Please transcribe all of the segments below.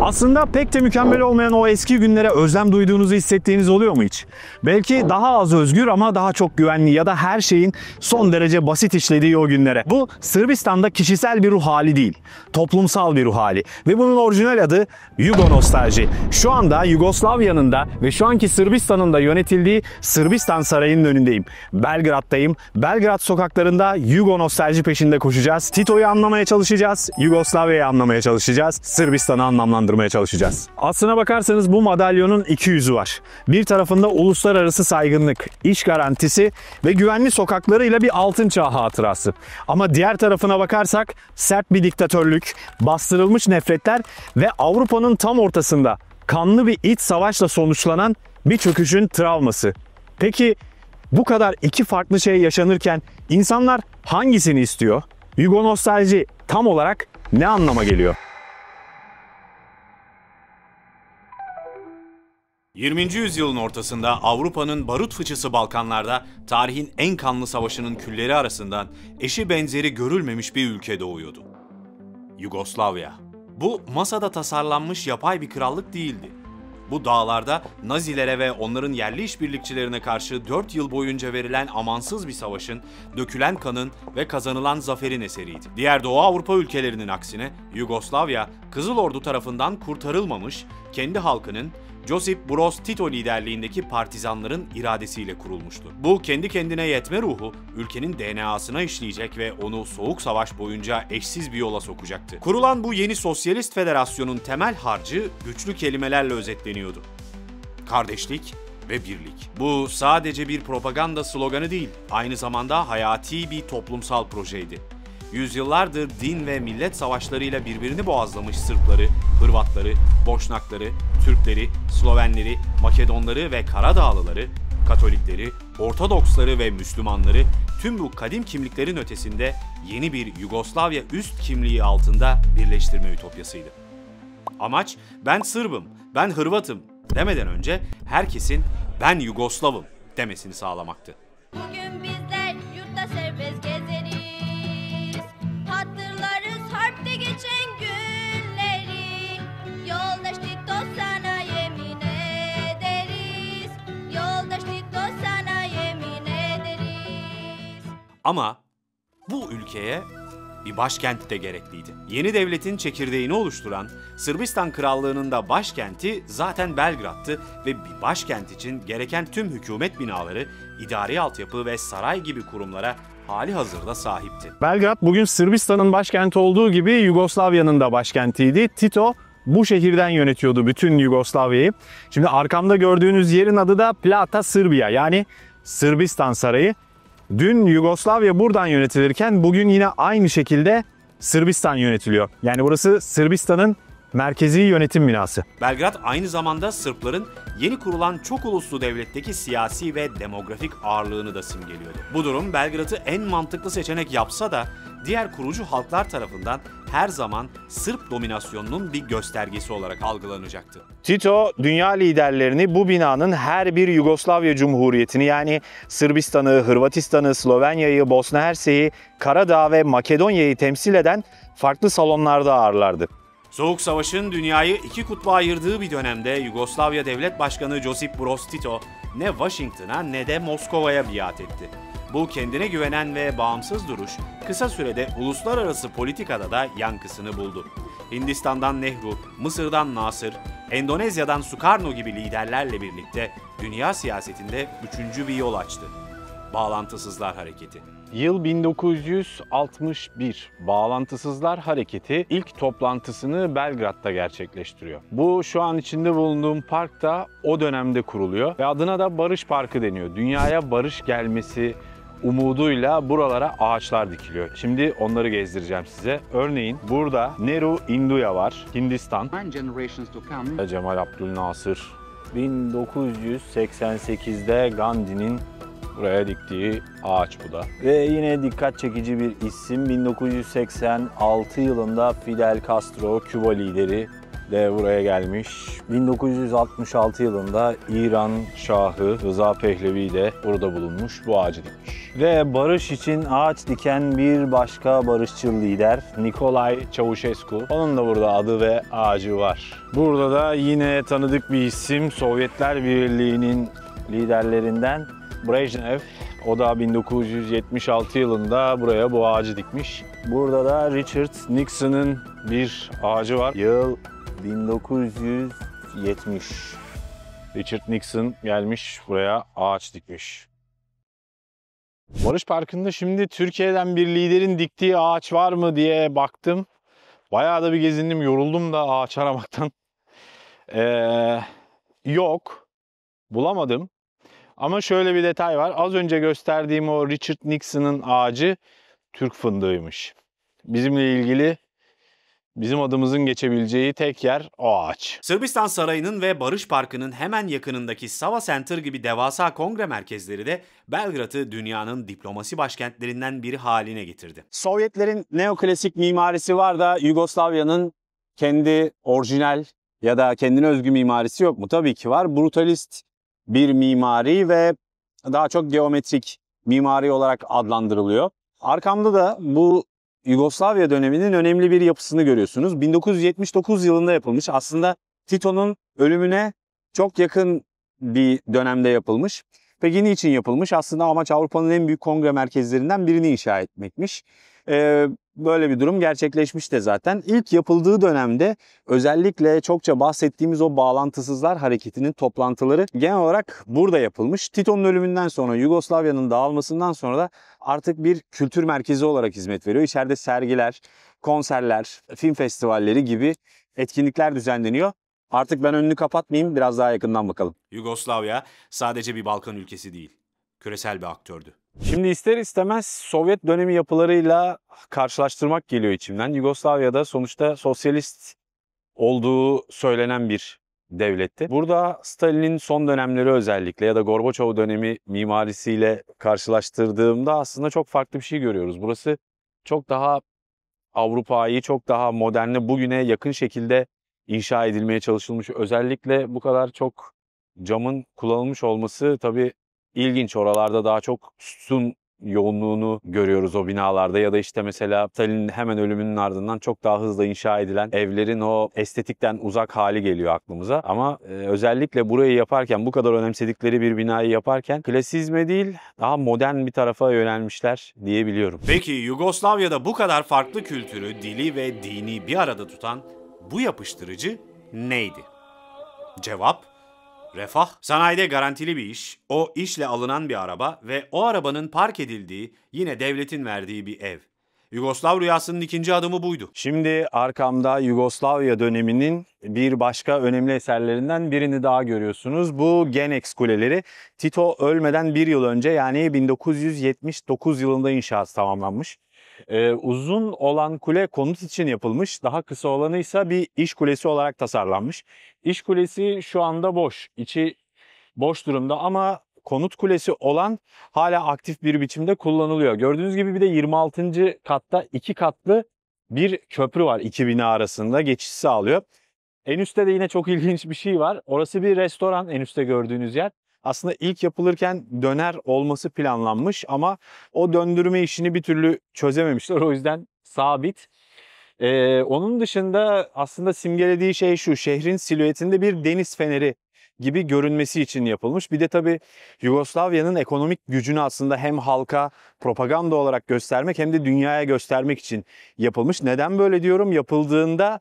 Aslında pek de mükemmel olmayan o eski günlere özlem duyduğunuzu hissettiğiniz oluyor mu hiç? Belki daha az özgür ama daha çok güvenli ya da her şeyin son derece basit işlediği o günlere. Bu Sırbistan'da kişisel bir ruh hali değil, toplumsal bir ruh hali. Ve bunun orijinal adı Yugonostalji. Şu anda Yugoslavya'nın da ve şu anki Sırbistan'ın da yönetildiği Sırbistan Sarayı'nın önündeyim. Belgrad'dayım. Belgrad sokaklarında Yugonostalji peşinde koşacağız. Tito'yu anlamaya çalışacağız. Yugoslavya'yı anlamaya çalışacağız. Sırbistan'ı anlamlandırmaya çalışacağız. Aslına bakarsanız bu madalyonun iki yüzü var. Bir tarafında uluslararası saygınlık, iş garantisi ve güvenli sokaklarıyla bir altın çağ hatırası. Ama diğer tarafına bakarsak sert bir diktatörlük, bastırılmış nefretler ve Avrupa'nın tam ortasında kanlı bir iç savaşla sonuçlanan bir çöküşün travması. Peki bu kadar iki farklı şey yaşanırken insanlar hangisini istiyor? Yugonostalji tam olarak ne anlama geliyor? 20. yüzyılın ortasında Avrupa'nın barut fıçısı Balkanlarda tarihin en kanlı savaşının külleri arasından eşi benzeri görülmemiş bir ülke doğuyordu. Yugoslavya. Bu masada tasarlanmış yapay bir krallık değildi. Bu dağlarda Nazilere ve onların yerli işbirlikçilerine karşı 4 yıl boyunca verilen amansız bir savaşın, dökülen kanın ve kazanılan zaferin eseriydi. Diğer Doğu Avrupa ülkelerinin aksine Yugoslavya, Kızıl Ordu tarafından kurtarılmamış, kendi halkının Josip Broz Tito liderliğindeki partizanların iradesiyle kurulmuştu. Bu kendi kendine yetme ruhu ülkenin DNA'sına işleyecek ve onu Soğuk Savaş boyunca eşsiz bir yola sokacaktı. Kurulan bu yeni sosyalist federasyonun temel harcı güçlü kelimelerle özetleniyordu: kardeşlik ve birlik. Bu sadece bir propaganda sloganı değil, aynı zamanda hayati bir toplumsal projeydi. Yüzyıllardır din ve millet savaşlarıyla birbirini boğazlamış Sırpları, Hırvatları, Boşnakları, Türkleri, Slovenleri, Makedonları ve Karadağlıları, Katolikleri, Ortodoksları ve Müslümanları tüm bu kadim kimliklerin ötesinde yeni bir Yugoslavya üst kimliği altında birleştirme ütopyasıydı. Amaç ben Sırbım, ben Hırvatım demeden önce herkesin ben Yugoslavım demesini sağlamaktı. Bugün bizler yurtta serbest gezeriz. Hatırlarız harpte geçen günleri. Yoldaş Tito sana yemin ederiz. Yoldaş Tito sana yemin ederiz. Ama bu ülkeye bir başkent de gerekliydi. Yeni devletin çekirdeğini oluşturan Sırbistan Krallığı'nın da başkenti zaten Belgrad'tı ve bir başkent için gereken tüm hükümet binaları, idari altyapı ve saray gibi kurumlara hali hazırda sahipti. Belgrad bugün Sırbistan'ın başkenti olduğu gibi Yugoslavya'nın da başkentiydi. Tito bu şehirden yönetiyordu bütün Yugoslavya'yı. Şimdi arkamda gördüğünüz yerin adı da Plata Sırbia, yani Sırbistan Sarayı. Dün Yugoslavya buradan yönetilirken bugün yine aynı şekilde Sırbistan yönetiliyor. Yani burası Sırbistan'ın merkezi yönetim binası. Belgrad aynı zamanda Sırpların yeni kurulan çok uluslu devletteki siyasi ve demografik ağırlığını da simgeliyordu. Bu durum Belgrad'ı en mantıklı seçenek yapsa da diğer kurucu halklar tarafından her zaman Sırp dominasyonunun bir göstergesi olarak algılanacaktı. Tito, dünya liderlerini bu binanın her bir Yugoslavya Cumhuriyeti'ni, yani Sırbistan'ı, Hırvatistan'ı, Slovenya'yı, Bosna Hersek'i, Karadağ ve Makedonya'yı temsil eden farklı salonlarda ağırlardı. Soğuk Savaş'ın dünyayı iki kutba ayırdığı bir dönemde Yugoslavya Devlet Başkanı Josip Broz Tito ne Washington'a ne de Moskova'ya biat etti. Bu kendine güvenen ve bağımsız duruş kısa sürede uluslararası politikada da yankısını buldu. Hindistan'dan Nehru, Mısır'dan Nasır, Endonezya'dan Sukarno gibi liderlerle birlikte dünya siyasetinde üçüncü bir yol açtı: Bağlantısızlar Hareketi. Yıl 1961. Bağlantısızlar Hareketi ilk toplantısını Belgrad'da gerçekleştiriyor. Bu şu an içinde bulunduğum park da o dönemde kuruluyor ve adına da Barış Parkı deniyor. Dünyaya barış gelmesi umuduyla buralara ağaçlar dikiliyor. Şimdi onları gezdireceğim size. Örneğin burada Nehru India var, Hindistan. Cemal Abdülnasır. 1988'de Gandhi'nin buraya diktiği ağaç bu da. Ve yine dikkat çekici bir isim, 1986 yılında Fidel Castro, Küba lideri de buraya gelmiş. 1966 yılında İran Şahı Rıza Pehlevi de burada bulunmuş, bu ağacı dikmiş. Ve barış için ağaç diken bir başka barışçıl lider Nikolay Çavuşescu. Onun da burada adı ve ağacı var. Burada da yine tanıdık bir isim, Sovyetler Birliği'nin liderlerinden Brejnev. O da 1976 yılında buraya bu ağacı dikmiş. Burada da Richard Nixon'ın bir ağacı var. Yıl 1970. Richard Nixon gelmiş buraya ağaç dikmiş. Barış Parkı'nda şimdi Türkiye'den bir liderin diktiği ağaç var mı diye baktım. Bayağı da bir gezindim, yoruldum da ağaç aramaktan. Yok, bulamadım. Ama şöyle bir detay var. Az önce gösterdiğim o Richard Nixon'ın ağacı Türk fındığıymış. Bizimle ilgili bizim adımızın geçebileceği tek yer o ağaç. Sırbistan Sarayı'nın ve Barış Parkı'nın hemen yakınındaki Sava Center gibi devasa kongre merkezleri de Belgrad'ı dünyanın diplomasi başkentlerinden biri haline getirdi. Sovyetlerin neoklasik mimarisi var da Yugoslavya'nın kendi orijinal ya da kendine özgü mimarisi yok mu? Tabii ki var. Brutalist bir mimari ve daha çok geometrik mimari olarak adlandırılıyor. Arkamda da bu Yugoslavya döneminin önemli bir yapısını görüyorsunuz. 1979 yılında yapılmış. Aslında Tito'nun ölümüne çok yakın bir dönemde yapılmış. Peki niçin yapılmış? Aslında amaç Avrupa'nın en büyük kongre merkezlerinden birini inşa etmekmiş. Böyle bir durum gerçekleşmiş de zaten. İlk yapıldığı dönemde özellikle çokça bahsettiğimiz o bağlantısızlar hareketinin toplantıları genel olarak burada yapılmış. Tito'nun ölümünden sonra, Yugoslavya'nın dağılmasından sonra da artık bir kültür merkezi olarak hizmet veriyor. İçeride sergiler, konserler, film festivalleri gibi etkinlikler düzenleniyor. Artık ben önünü kapatmayayım, biraz daha yakından bakalım. Yugoslavya sadece bir Balkan ülkesi değil, küresel bir aktördü. Şimdi ister istemez Sovyet dönemi yapılarıyla karşılaştırmak geliyor içimden. Yugoslavya'da sonuçta sosyalist olduğu söylenen bir devletti. Burada Stalin'in son dönemleri özellikle ya da Gorbaçov dönemi mimarisiyle karşılaştırdığımda aslında çok farklı bir şey görüyoruz. Burası çok daha Avrupa'yı, çok daha moderne, bugüne yakın şekilde inşa edilmeye çalışılmış. Özellikle bu kadar çok camın kullanılmış olması tabii İlginç. Oralarda daha çok sütun yoğunluğunu görüyoruz o binalarda ya da işte mesela Stalin'in hemen ölümünün ardından çok daha hızlı inşa edilen evlerin o estetikten uzak hali geliyor aklımıza. Ama özellikle burayı yaparken, bu kadar önemsedikleri bir binayı yaparken klasizme değil daha modern bir tarafa yönelmişler diyebiliyorum. Peki Yugoslavya'da bu kadar farklı kültürü, dili ve dini bir arada tutan bu yapıştırıcı neydi? Cevap: refah. Sanayide garantili bir iş, o işle alınan bir araba ve o arabanın park edildiği, yine devletin verdiği bir ev. Yugoslav rüyasının ikinci adımı buydu. Şimdi arkamda Yugoslavya döneminin bir başka önemli eserlerinden birini daha görüyorsunuz. Bu Genex kuleleri. Tito ölmeden bir yıl önce, yani 1979 yılında inşaatı tamamlanmış. Uzun olan kule konut için yapılmış. Daha kısa olanı ise bir iş kulesi olarak tasarlanmış. İş kulesi şu anda boş. İçi boş durumda ama konut kulesi olan hala aktif bir biçimde kullanılıyor. Gördüğünüz gibi bir de 26. katta 2 katlı bir köprü var iki bina arasında, geçiş sağlıyor. En üstte de yine çok ilginç bir şey var. Orası bir restoran, en üstte gördüğünüz yer. Aslında ilk yapılırken döner olması planlanmış ama o döndürme işini bir türlü çözememişler. O yüzden sabit. Onun dışında aslında simgelediği şey şu: şehrin silüetinde bir deniz feneri gibi görünmesi için yapılmış. Bir de tabii Yugoslavya'nın ekonomik gücünü aslında hem halka propaganda olarak göstermek hem de dünyaya göstermek için yapılmış. Neden böyle diyorum? Yapıldığında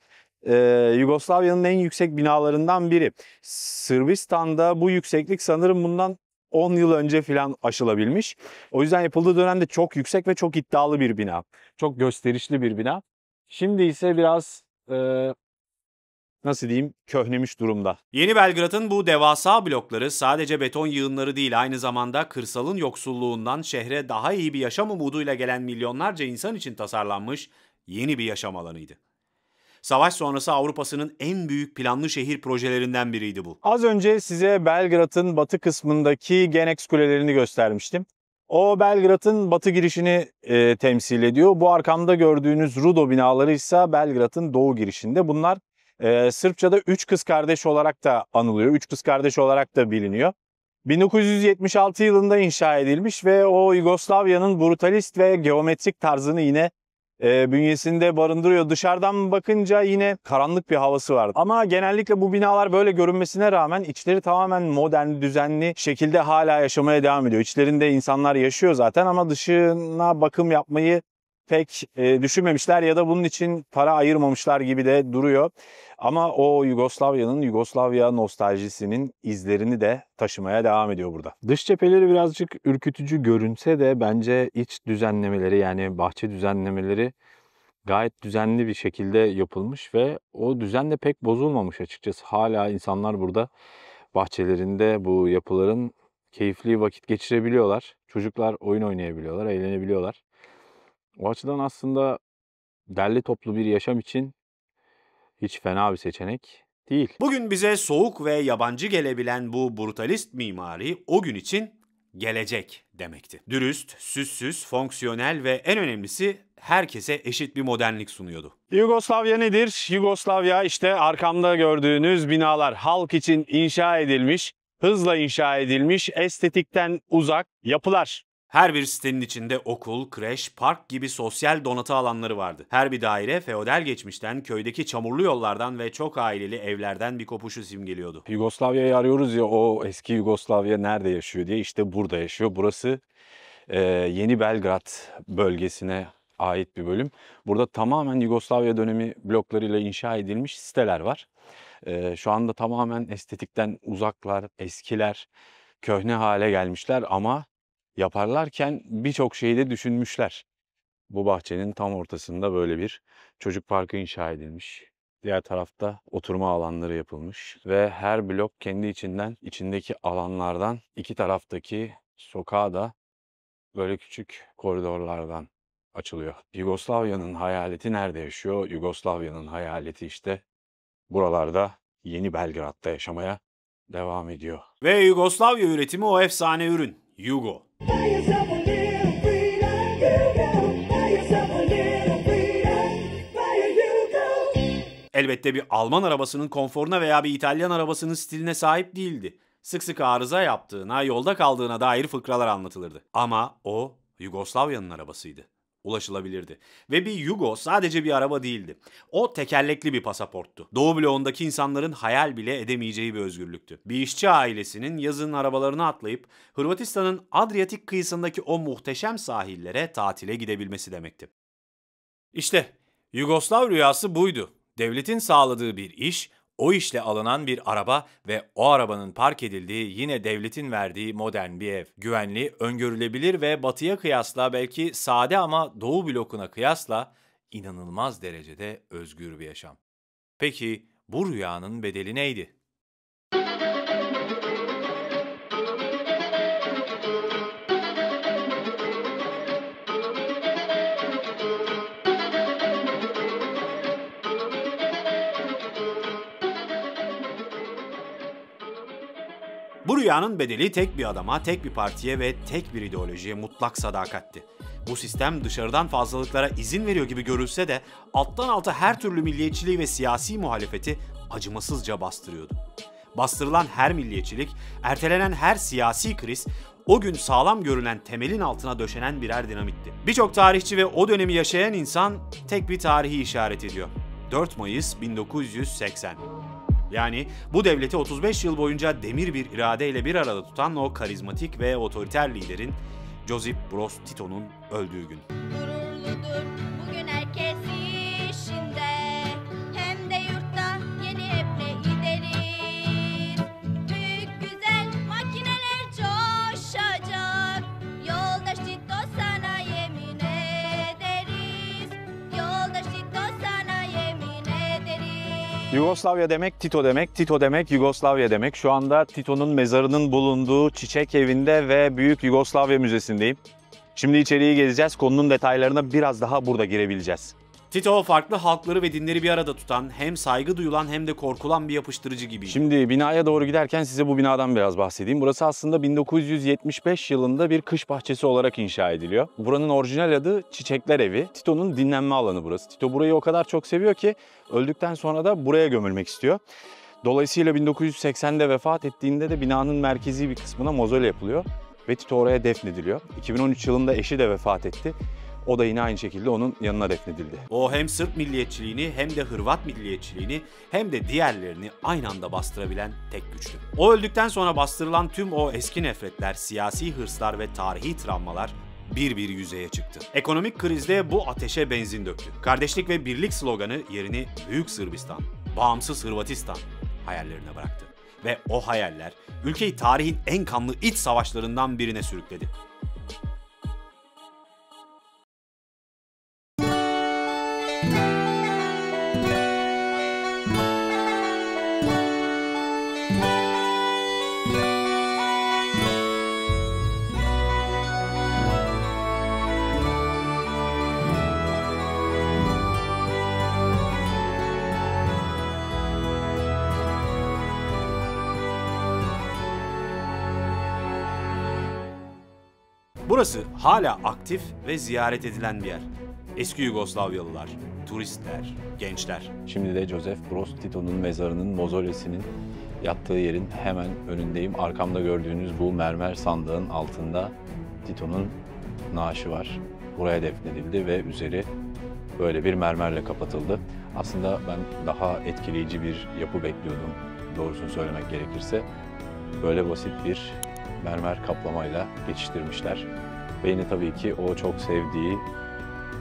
Yugoslavya'nın en yüksek binalarından biri. Sırbistan'da bu yükseklik sanırım bundan 10 yıl önce falan aşılabilmiş. O yüzden yapıldığı dönemde çok yüksek ve çok iddialı bir bina. Çok gösterişli bir bina. Şimdi ise biraz nasıl diyeyim, köhnemiş durumda. Yeni Belgrad'ın bu devasa blokları sadece beton yığınları değil, aynı zamanda kırsalın yoksulluğundan şehre daha iyi bir yaşam umuduyla gelen milyonlarca insan için tasarlanmış yeni bir yaşam alanıydı. Savaş sonrası Avrupa'sının en büyük planlı şehir projelerinden biriydi bu. Az önce size Belgrad'ın batı kısmındaki Genex kulelerini göstermiştim. O Belgrad'ın batı girişini temsil ediyor. Bu arkamda gördüğünüz Rudo binaları ise Belgrad'ın doğu girişinde. Bunlar Sırpça'da üç kız kardeş olarak da anılıyor. Üç kız kardeş olarak da biliniyor. 1976 yılında inşa edilmiş ve o Yugoslavya'nın brutalist ve geometrik tarzını yine bünyesinde barındırıyor. Dışarıdan bakınca yine karanlık bir havası var. Ama genellikle bu binalar böyle görünmesine rağmen içleri tamamen modern, düzenli şekilde hala yaşamaya devam ediyor. İçlerinde insanlar yaşıyor zaten ama dışına bakım yapmayı pek düşünmemişler ya da bunun için para ayırmamışlar gibi de duruyor. Ama o Yugoslavya nostaljisinin izlerini de taşımaya devam ediyor burada. Dış cepheleri birazcık ürkütücü görünse de bence iç düzenlemeleri, yani bahçe düzenlemeleri gayet düzenli bir şekilde yapılmış ve o düzen de pek bozulmamış açıkçası. Hala insanlar burada bahçelerinde bu yapıların keyifli vakit geçirebiliyorlar. Çocuklar oyun oynayabiliyorlar, eğlenebiliyorlar. O açıdan aslında derli toplu bir yaşam için hiç fena bir seçenek değil. Bugün bize soğuk ve yabancı gelebilen bu brutalist mimari o gün için gelecek demekti. Dürüst, süssüz, fonksiyonel ve en önemlisi herkese eşit bir modernlik sunuyordu. Yugoslavya nedir? Yugoslavya işte arkamda gördüğünüz binalar halk için inşa edilmiş, hızla inşa edilmiş, estetikten uzak yapılar. Her bir sitenin içinde okul, kreş, park gibi sosyal donatı alanları vardı. Her bir daire feodal geçmişten, köydeki çamurlu yollardan ve çok aileli evlerden bir kopuşu simgeliyordu. Yugoslavya'yı arıyoruz ya, o eski Yugoslavya nerede yaşıyor diye, işte burada yaşıyor. Burası Yeni Belgrad bölgesine ait bir bölüm. Burada tamamen Yugoslavya dönemi bloklarıyla inşa edilmiş siteler var. Şu anda tamamen estetikten uzaklar, eskiler, köhne hale gelmişler ama yaparlarken birçok şeyi de düşünmüşler. Bu bahçenin tam ortasında böyle bir çocuk parkı inşa edilmiş. Diğer tarafta oturma alanları yapılmış ve her blok kendi içindeki alanlardan iki taraftaki sokağa da böyle küçük koridorlardan açılıyor. Yugoslavya'nın hayaleti nerede yaşıyor? Yugoslavya'nın hayaleti işte buralarda, Yeni Belgrad'da yaşamaya devam ediyor. Ve Yugoslavya üretimi o efsane ürün, Yugo. Elbette bir Alman arabasının konforuna veya bir İtalyan arabasının stiline sahip değildi. Sık sık arıza yaptığına, yolda kaldığına dair fıkralar anlatılırdı. Ama o Yugoslavya'nın arabasıydı. Ulaşılabilirdi. Ve bir Yugo sadece bir araba değildi. O tekerlekli bir pasaporttu. Doğu bloğundaki insanların hayal bile edemeyeceği bir özgürlüktü. Bir işçi ailesinin yazın arabalarına atlayıp Hırvatistan'ın Adriyatik kıyısındaki o muhteşem sahillere tatile gidebilmesi demekti. İşte Yugoslav rüyası buydu. Devletin sağladığı bir iş, o işle alınan bir araba ve o arabanın park edildiği yine devletin verdiği modern bir ev. Güvenli, öngörülebilir ve batıya kıyasla belki sade ama doğu blokuna kıyasla inanılmaz derecede özgür bir yaşam. Peki bu rüyanın bedeli neydi? Bu rüyanın bedeli tek bir adama, tek bir partiye ve tek bir ideolojiye mutlak sadakatti. Bu sistem dışarıdan fazlalıklara izin veriyor gibi görülse de alttan alta her türlü milliyetçiliği ve siyasi muhalefeti acımasızca bastırıyordu. Bastırılan her milliyetçilik, ertelenen her siyasi kriz, o gün sağlam görünen temelin altına döşenen birer dinamitti. Birçok tarihçi ve o dönemi yaşayan insan tek bir tarihi işaret ediyor. 4 Mayıs 1980. Yani bu devleti 35 yıl boyunca demir bir iradeyle bir arada tutan o karizmatik ve otoriter liderin Josip Broz Tito'nun öldüğü gün. Gururludur bugün herkes işinde, hem de yurtta yeni hep ne gideriz. Büyük güzel makineler coşacak, yoldaş Tito sana yemin ederiz. Yoldaş Tito sana yemin ederiz. Yugoslavya demek Tito demek, Tito demek Yugoslavya demek. Şu anda Tito'nun mezarının bulunduğu Çiçek Evi'nde ve Büyük Yugoslavya Müzesi'ndeyim. Şimdi içeriği gezeceğiz. Konunun detaylarına biraz daha burada girebileceğiz. Tito farklı halkları ve dinleri bir arada tutan, hem saygı duyulan hem de korkulan bir yapıştırıcı gibiydi. Şimdi binaya doğru giderken size bu binadan biraz bahsedeyim. Burası aslında 1975 yılında bir kış bahçesi olarak inşa ediliyor. Buranın orijinal adı Çiçekler Evi. Tito'nun dinlenme alanı burası. Tito burayı o kadar çok seviyor ki öldükten sonra da buraya gömülmek istiyor. Dolayısıyla 1980'de vefat ettiğinde de binanın merkezi bir kısmına mozole yapılıyor ve Tito oraya defnediliyor. 2013 yılında eşi de vefat etti. O da yine aynı şekilde onun yanına defnedildi. O hem Sırp milliyetçiliğini hem de Hırvat milliyetçiliğini hem de diğerlerini aynı anda bastırabilen tek güçtü. O öldükten sonra bastırılan tüm o eski nefretler, siyasi hırslar ve tarihi travmalar bir bir yüzeye çıktı. Ekonomik krizde bu ateşe benzin döktü. Kardeşlik ve birlik sloganı yerini Büyük Sırbistan, bağımsız Hırvatistan hayallerine bıraktı. Ve o hayaller ülkeyi tarihin en kanlı iç savaşlarından birine sürükledi. Burası hala aktif ve ziyaret edilen bir yer. Eski Yugoslavyalılar, turistler, gençler. Şimdi de Joseph Broz Tito'nun mezarının mozolesinin yattığı yerin hemen önündeyim. Arkamda gördüğünüz bu mermer sandığın altında Tito'nun naaşı var. Buraya defnedildi ve üzeri böyle bir mermerle kapatıldı. Aslında ben daha etkileyici bir yapı bekliyordum, doğrusunu söylemek gerekirse. Böyle basit bir mermer kaplamayla geçiştirmişler. Ve yine tabii ki o çok sevdiği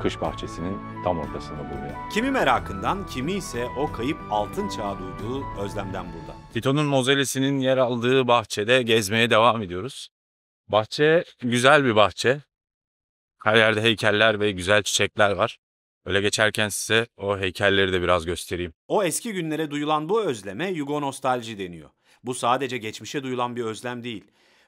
kış bahçesinin tam ortasında bulunuyor. Kimi merakından, kimi ise o kayıp altın çağı duyduğu özlemden burada. Tito'nun mozolesinin yer aldığı bahçede gezmeye devam ediyoruz. Bahçe güzel bir bahçe. Her yerde heykeller ve güzel çiçekler var. Öyle geçerken size o heykelleri de biraz göstereyim. O eski günlere duyulan bu özleme yugonostalji deniyor. Bu sadece geçmişe duyulan bir özlem değil.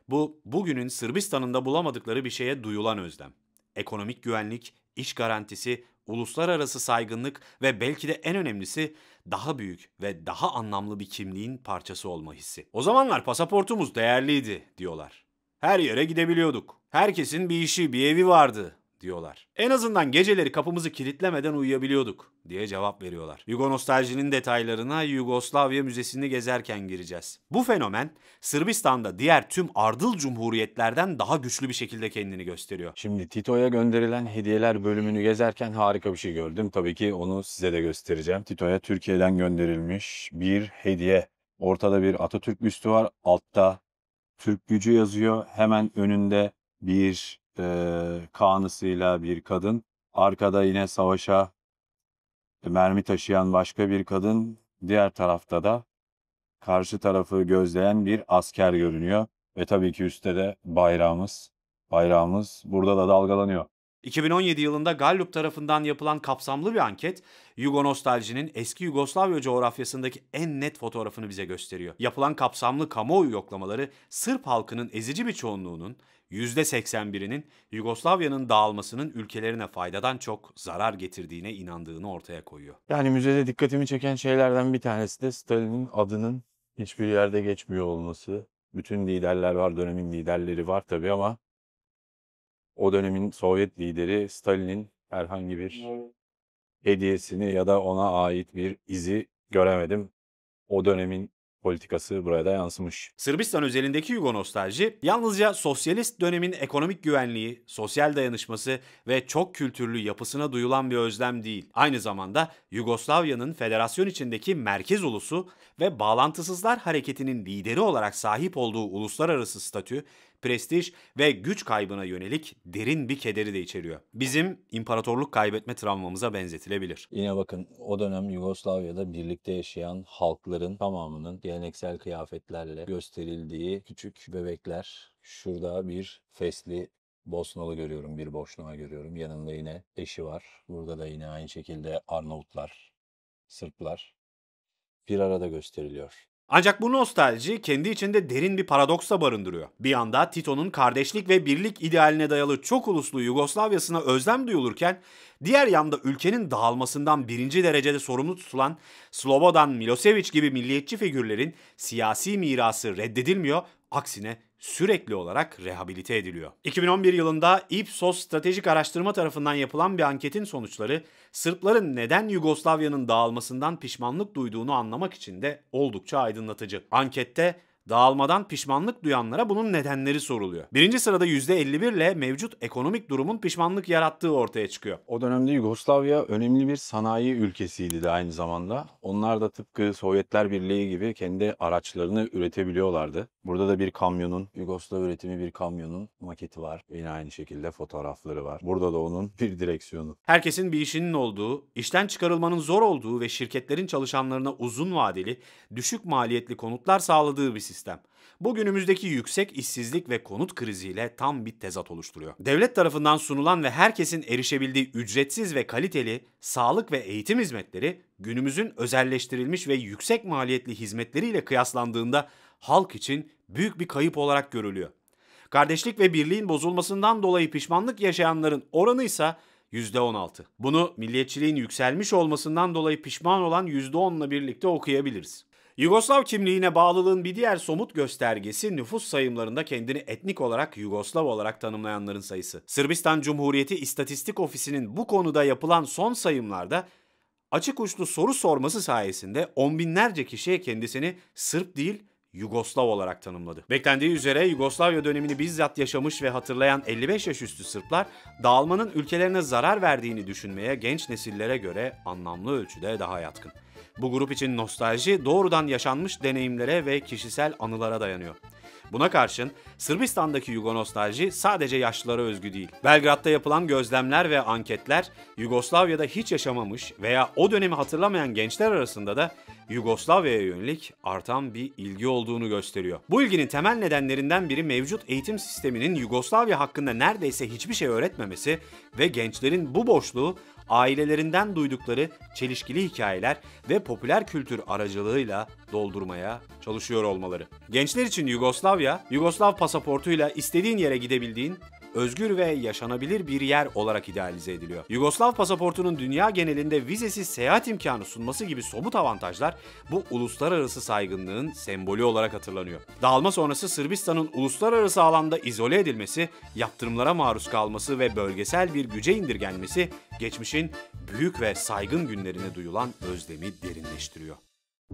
Bu, bugünün Sırbistan'ında bulamadıkları bir şeye duyulan özlem. Ekonomik güvenlik, iş garantisi, uluslararası saygınlık ve belki de en önemlisi daha büyük ve daha anlamlı bir kimliğin parçası olma hissi. O zamanlar pasaportumuz değerliydi diyorlar. Her yere gidebiliyorduk. Herkesin bir işi, bir evi vardı diyorlar. En azından geceleri kapımızı kilitlemeden uyuyabiliyorduk diye cevap veriyorlar. Yugonostaljinin detaylarına Yugoslavya Müzesi'ni gezerken gireceğiz. Bu fenomen Sırbistan'da diğer tüm ardıl cumhuriyetlerden daha güçlü bir şekilde kendini gösteriyor. Şimdi Tito'ya gönderilen hediyeler bölümünü gezerken harika bir şey gördüm. Tabii ki onu size de göstereceğim. Tito'ya Türkiye'den gönderilmiş bir hediye. Ortada bir Atatürk büstü var. Altta Türk gücü yazıyor. Hemen önünde bir kanısıyla bir kadın. Arkada yine savaşa mermi taşıyan başka bir kadın. Diğer tarafta da karşı tarafı gözleyen bir asker görünüyor. Ve tabii ki üstte de bayrağımız. Bayrağımız burada da dalgalanıyor. 2017 yılında Gallup tarafından yapılan kapsamlı bir anket, Yugonostaljinin eski Yugoslavya coğrafyasındaki en net fotoğrafını bize gösteriyor. Yapılan kapsamlı kamuoyu yoklamaları Sırp halkının ezici bir çoğunluğunun, %81'inin Yugoslavya'nın dağılmasının ülkelerine faydadan çok zarar getirdiğine inandığını ortaya koyuyor. Yani müzede dikkatimi çeken şeylerden bir tanesi de Stalin'in adının hiçbir yerde geçmiyor olması. Bütün liderler var, dönemin liderleri var tabii ama o dönemin Sovyet lideri Stalin'in herhangi bir hediyesini ya da ona ait bir izi göremedim. O dönemin politikası buraya da yansımış. Sırbistan özelindeki Yugonostalji yalnızca sosyalist dönemin ekonomik güvenliği, sosyal dayanışması ve çok kültürlü yapısına duyulan bir özlem değil. Aynı zamanda Yugoslavya'nın federasyon içindeki merkez ulusu ve bağlantısızlar hareketinin lideri olarak sahip olduğu uluslararası statü, prestij ve güç kaybına yönelik derin bir kederi de içeriyor. Bizim imparatorluk kaybetme travmamıza benzetilebilir. Yine bakın o dönem Yugoslavya'da birlikte yaşayan halkların tamamının geleneksel kıyafetlerle gösterildiği küçük bebekler. Şurada bir fesli Bosnalı görüyorum, bir Boşnağı görüyorum. Yanında yine eşi var. Burada da yine aynı şekilde Arnavutlar, Sırplar bir arada gösteriliyor. Ancak bu nostalji kendi içinde derin bir paradoks da barındırıyor. Bir yanda Tito'nun kardeşlik ve birlik idealine dayalı çok uluslu Yugoslavya'sına özlem duyulurken, diğer yanda ülkenin dağılmasından birinci derecede sorumlu tutulan Slobodan Milosevic gibi milliyetçi figürlerin siyasi mirası reddedilmiyor, aksine sürekli olarak rehabilite ediliyor. 2011 yılında Ipsos Stratejik Araştırma tarafından yapılan bir anketin sonuçları Sırpların neden Yugoslavya'nın dağılmasından pişmanlık duyduğunu anlamak için de oldukça aydınlatıcı. Ankette dağılmadan pişmanlık duyanlara bunun nedenleri soruluyor. Birinci sırada %51 ile mevcut ekonomik durumun pişmanlık yarattığı ortaya çıkıyor. O dönemde Yugoslavya önemli bir sanayi ülkesiydi de aynı zamanda. Onlar da tıpkı Sovyetler Birliği gibi kendi araçlarını üretebiliyorlardı. Burada da bir kamyonun, Yugoslav üretimi bir kamyonun maketi var. Yine aynı şekilde fotoğrafları var. Burada da onun bir direksiyonu. Herkesin bir işinin olduğu, işten çıkarılmanın zor olduğu ve şirketlerin çalışanlarına uzun vadeli, düşük maliyetli konutlar sağladığı bir sistem. Bu günümüzdeki yüksek işsizlik ve konut kriziyle tam bir tezat oluşturuyor. Devlet tarafından sunulan ve herkesin erişebildiği ücretsiz ve kaliteli sağlık ve eğitim hizmetleri günümüzün özelleştirilmiş ve yüksek maliyetli hizmetleriyle kıyaslandığında halk için büyük bir kayıp olarak görülüyor. Kardeşlik ve birliğin bozulmasından dolayı pişmanlık yaşayanların oranı ise %16. Bunu milliyetçiliğin yükselmiş olmasından dolayı pişman olan %10'la birlikte okuyabiliriz. Yugoslav kimliğine bağlılığın bir diğer somut göstergesi nüfus sayımlarında kendini etnik olarak Yugoslav olarak tanımlayanların sayısı. Sırbistan Cumhuriyeti İstatistik Ofisi'nin bu konuda yapılan son sayımlarda açık uçlu soru sorması sayesinde on binlerce kişiye kendisini Sırp değil Yugoslav olarak tanımladı. Beklendiği üzere Yugoslavya dönemini bizzat yaşamış ve hatırlayan 55 yaş üstü Sırplar, dağılmanın ülkelerine zarar verdiğini düşünmeye genç nesillere göre anlamlı ölçüde daha yatkın. Bu grup için nostalji doğrudan yaşanmış deneyimlere ve kişisel anılara dayanıyor. Buna karşın Sırbistan'daki Yugonostalji sadece yaşlılara özgü değil. Belgrad'da yapılan gözlemler ve anketler Yugoslavya'da hiç yaşamamış veya o dönemi hatırlamayan gençler arasında da Yugoslavya'ya yönelik artan bir ilgi olduğunu gösteriyor. Bu ilginin temel nedenlerinden biri mevcut eğitim sisteminin Yugoslavya hakkında neredeyse hiçbir şey öğretmemesi ve gençlerin bu boşluğu ailelerinden duydukları çelişkili hikayeler ve popüler kültür aracılığıyla doldurmaya çalışıyor olmaları. Gençler için Yugoslavya, Yugoslav pasaportuyla istediğin yere gidebildiğin, özgür ve yaşanabilir bir yer olarak idealize ediliyor. Yugoslav pasaportunun dünya genelinde vizesiz seyahat imkanı sunması gibi somut avantajlar bu uluslararası saygınlığın sembolü olarak hatırlanıyor. Dağılma sonrası Sırbistan'ın uluslararası alanda izole edilmesi, yaptırımlara maruz kalması ve bölgesel bir güce indirgenmesi geçmişin büyük ve saygın günlerine duyulan özlemi derinleştiriyor.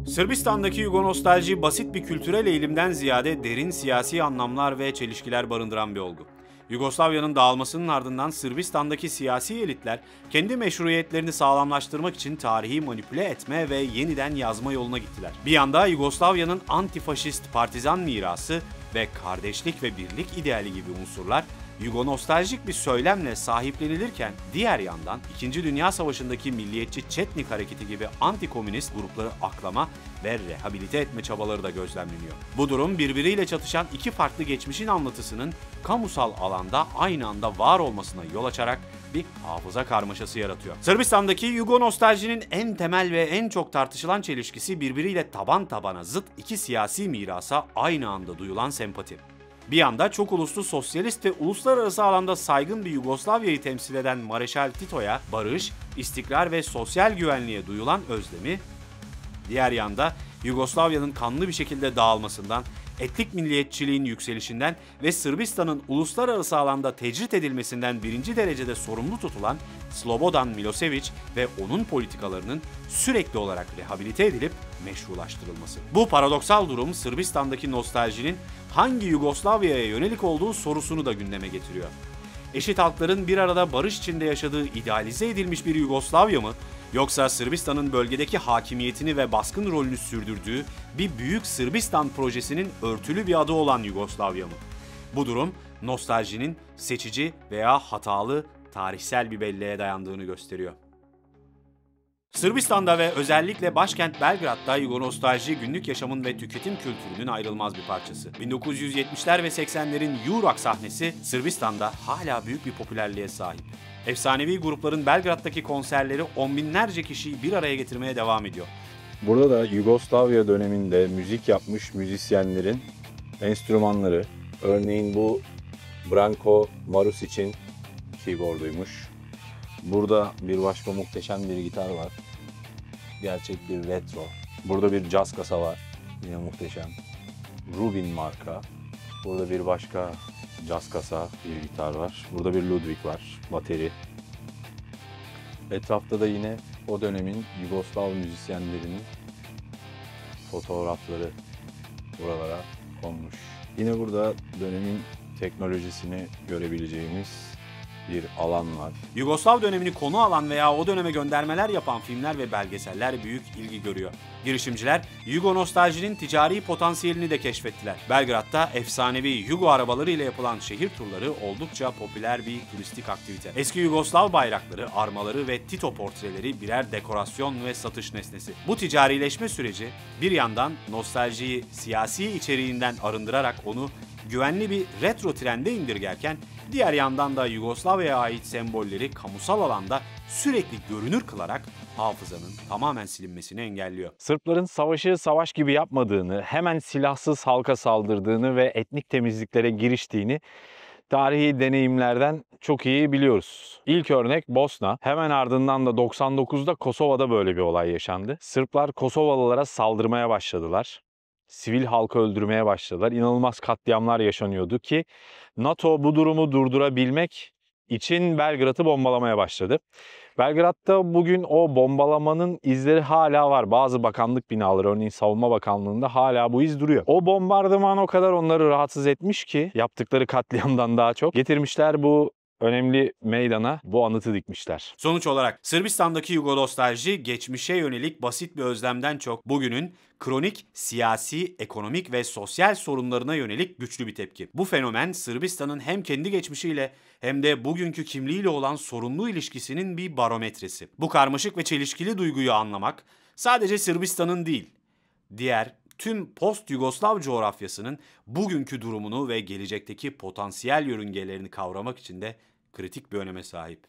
Sırbistan'daki Yugonostalji basit bir kültürel eğilimden ziyade derin siyasi anlamlar ve çelişkiler barındıran bir olgu. Yugoslavya'nın dağılmasının ardından Sırbistan'daki siyasi elitler kendi meşruiyetlerini sağlamlaştırmak için tarihi manipüle etme ve yeniden yazma yoluna gittiler. Bir yanda Yugoslavya'nın antifaşist partizan mirası ve kardeşlik ve birlik ideali gibi unsurlar Yugonostaljik bir söylemle sahiplenilirken diğer yandan 2. Dünya Savaşı'ndaki milliyetçi Çetnik hareketi gibi antikomünist grupları aklama ve rehabilite etme çabaları da gözlemleniyor. Bu durum birbiriyle çatışan iki farklı geçmişin anlatısının kamusal alanda aynı anda var olmasına yol açarak bir hafıza karmaşası yaratıyor. Sırbistan'daki Yugonostaljinin en temel ve en çok tartışılan çelişkisi birbiriyle taban tabana zıt iki siyasi mirasa aynı anda duyulan sempati. Bir yanda çok uluslu sosyalist ve uluslararası alanda saygın bir Yugoslavya'yı temsil eden Mareşal Tito'ya barış, istikrar ve sosyal güvenliğe duyulan özlemi, diğer yanda Yugoslavya'nın kanlı bir şekilde dağılmasından, etnik milliyetçiliğin yükselişinden ve Sırbistan'ın uluslararası alanda tecrit edilmesinden birinci derecede sorumlu tutulan Slobodan Milosevic ve onun politikalarının sürekli olarak rehabilite edilip meşrulaştırılması. Bu paradoksal durum Sırbistan'daki nostaljinin hangi Yugoslavya'ya yönelik olduğu sorusunu da gündeme getiriyor. Eşit halkların bir arada barış içinde yaşadığı idealize edilmiş bir Yugoslavya mı, yoksa Sırbistan'ın bölgedeki hakimiyetini ve baskın rolünü sürdürdüğü bir büyük Sırbistan projesinin örtülü bir adı olan Yugoslavya mı? Bu durum nostaljinin seçici veya hatalı tarihsel bir belleğe dayandığını gösteriyor. Sırbistan'da ve özellikle başkent Belgrad'da Yugonostalji günlük yaşamın ve tüketim kültürünün ayrılmaz bir parçası. 1970'ler ve 80'lerin Eurak sahnesi Sırbistan'da hala büyük bir popülerliğe sahip. Efsanevi grupların Belgrad'daki konserleri on binlerce kişiyi bir araya getirmeye devam ediyor. Burada da Yugoslavya döneminde müzik yapmış müzisyenlerin enstrümanları, örneğin bu Branko Marusic'in keyboarduymuş. Burada bir başka muhteşem bir gitar var. Gerçek bir retro. Burada bir caz kasa var. Yine muhteşem. Rubin marka. Burada bir başka caz kasa, bir gitar var. Burada bir Ludwig var, bateri. Etrafta da yine o dönemin Yugoslav müzisyenlerinin fotoğrafları buralara konmuş. Yine burada dönemin teknolojisini görebileceğimiz bir alan var. Yugoslav dönemini konu alan veya o döneme göndermeler yapan filmler ve belgeseller büyük ilgi görüyor. Girişimciler Yugo nostaljinin ticari potansiyelini de keşfettiler. Belgrad'da efsanevi Yugo arabaları ile yapılan şehir turları oldukça popüler bir turistik aktivite. Eski Yugoslav bayrakları, armaları ve Tito portreleri birer dekorasyon ve satış nesnesi. Bu ticarileşme süreci bir yandan nostaljiyi siyasi içeriğinden arındırarak onu güvenli bir retro trende indirgerken, diğer yandan da Yugoslavya'ya ait sembolleri kamusal alanda sürekli görünür kılarak hafızanın tamamen silinmesini engelliyor. Sırpların savaşı savaş gibi yapmadığını, hemen silahsız halka saldırdığını ve etnik temizliklere giriştiğini tarihi deneyimlerden çok iyi biliyoruz. İlk örnek Bosna. Hemen ardından da 99'da Kosova'da böyle bir olay yaşandı. Sırplar Kosovalılara saldırmaya başladılar. Sivil halkı öldürmeye başladılar. İnanılmaz katliamlar yaşanıyordu ki NATO bu durumu durdurabilmek için Belgrad'ı bombalamaya başladı. Belgrad'da bugün o bombalamanın izleri hala var. Bazı bakanlık binaları, örneğin Savunma Bakanlığı'nda hala bu iz duruyor. O bombardıman o kadar onları rahatsız etmiş ki yaptıkları katliamdan daha çok getirmişler bu önemli meydana bu anıtı dikmişler. Sonuç olarak Sırbistan'daki Yugo nostalji geçmişe yönelik basit bir özlemden çok bugünün kronik siyasi, ekonomik ve sosyal sorunlarına yönelik güçlü bir tepki. Bu fenomen Sırbistan'ın hem kendi geçmişiyle hem de bugünkü kimliğiyle olan sorunlu ilişkisinin bir barometresi. Bu karmaşık ve çelişkili duyguyu anlamak sadece Sırbistan'ın değil, diğer tüm post-Yugoslav coğrafyasının bugünkü durumunu ve gelecekteki potansiyel yörüngelerini kavramak için de kritik bir öneme sahip.